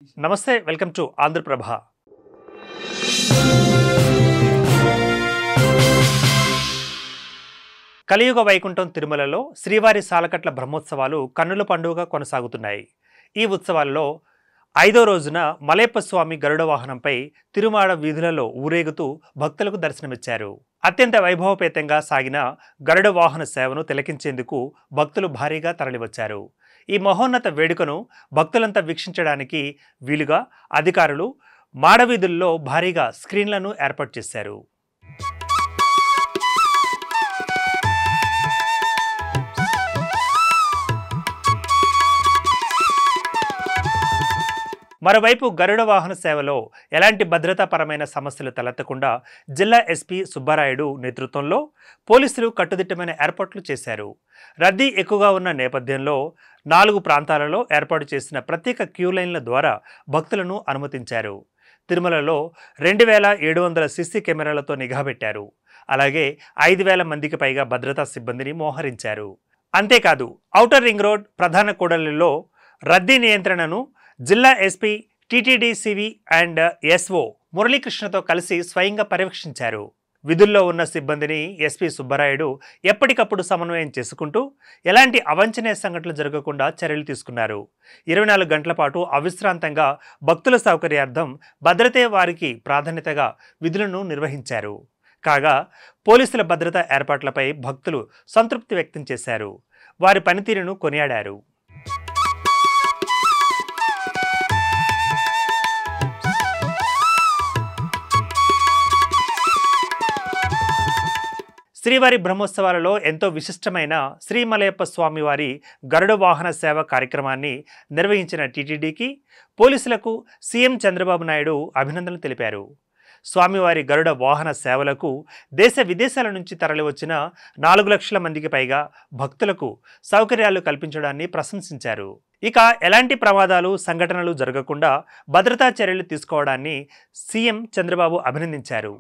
నమస్తే, welcome to Andhraprabha. కలియుగ వైకుంఠం తిరుమలలో శ్రీవారి సాలకట్ల బ్రహ్మోత్సవాలు కన్నుల పండుగగా కొనసాగుతున్నాయి. ఈ ఉత్సవాల్లో 5వ రోజున మలయప్ప స్వామి గరుడ వాహనంపై తిరుమాడ వీధులలో ఊరేగుతూ భక్తులకు దర్శనమిచ్చారు. అత్యంత వైభవపేతంగా సాగిన గరుడ వాహన సేవను తిలకించేందుకు భక్తులు భారీగా తరలివచ్చారు. ఈ మహోన్నత వేడుకను భక్తులంతా వీక్షించడానికి వీలుగా అధికారులు మాడవీధుల్లో భారీగా స్క్రీన్లను ఏర్పాటు చేశారు. మరోవైపు గరుడ వాహన సేవలో ఎలాంటి భద్రతాపరమైన సమస్యలు తలెత్తకుండా జిల్లా ఎస్పీ సుబ్బారాయుడు నేతృత్వంలో పోలీసులు కట్టుదిట్టమైన ఏర్పాట్లు చేశారు. రద్దీ ఎక్కువగా ఉన్న నేపథ్యంలో 4 ప్రాంతాలలో ఏర్పాటు చేసిన ప్రత్యేక క్యూ లైన్ల ద్వారా భక్తులను అనుమతించారు. తిరుమలలో 2700 సీసీ కెమెరాలతో నిఘా పెట్టారు. అలాగే 5000 మందికి పైగా భద్రతా సిబ్బందిని మోహరించారు. అంతేకాదు ఔటర్ రింగ్ రోడ్ ప్రధాన కూడలిలో రద్దీ నియంత్రణను జిల్లా SP TTD CV and SO మురళీకృష్ణతో కలిసి స్వయంగా పర్యవేక్షించారు. విధుల్లో ఉన్న సిబ్బందిని ఎస్పీ సుబ్బరాయుడు ఎప్పటికప్పుడు సమన్వయం చేసుకుంటూ ఎలాంటి అవాంఛనీయ సంఘటనలు జరగకుండా చర్యలు తీసుకున్నారు. 24 గంటల పాటు అవిశ్రాంతంగా భక్తుల సౌకర్యార్థం భద్రతే వారికి ప్రాధాన్యతగా విధులను నిర్వహించారు. కాగా పోలీసుల భద్రతా ఏర్పాట్లపై భక్తులు సంతృప్తి వ్యక్తం చేశారు. వారి పనితీరును కొనియాడారు. శ్రీవారి బ్రహ్మోత్సవాలలో ఎంతో విశిష్టమైన శ్రీమలయప్ప స్వామివారి గరుడ వాహన సేవ కార్యక్రమాన్ని నిర్వహించిన టీటీడీకి పోలీసులకు సీఎం చంద్రబాబు నాయుడు అభినందనలు తెలిపారు. స్వామివారి గరుడ వాహన సేవలకు దేశ విదేశాల నుంచి తరలివచ్చిన 4 లక్షల మందికి పైగా భక్తులకు సౌకర్యాలు కల్పించడాన్ని ప్రశంసించారు. ఇక ఎలాంటి ప్రమాదాలు సంఘటనలు జరగకుండా భద్రతా చర్యలు తీసుకోవడాన్ని సీఎం చంద్రబాబు అభినందించారు.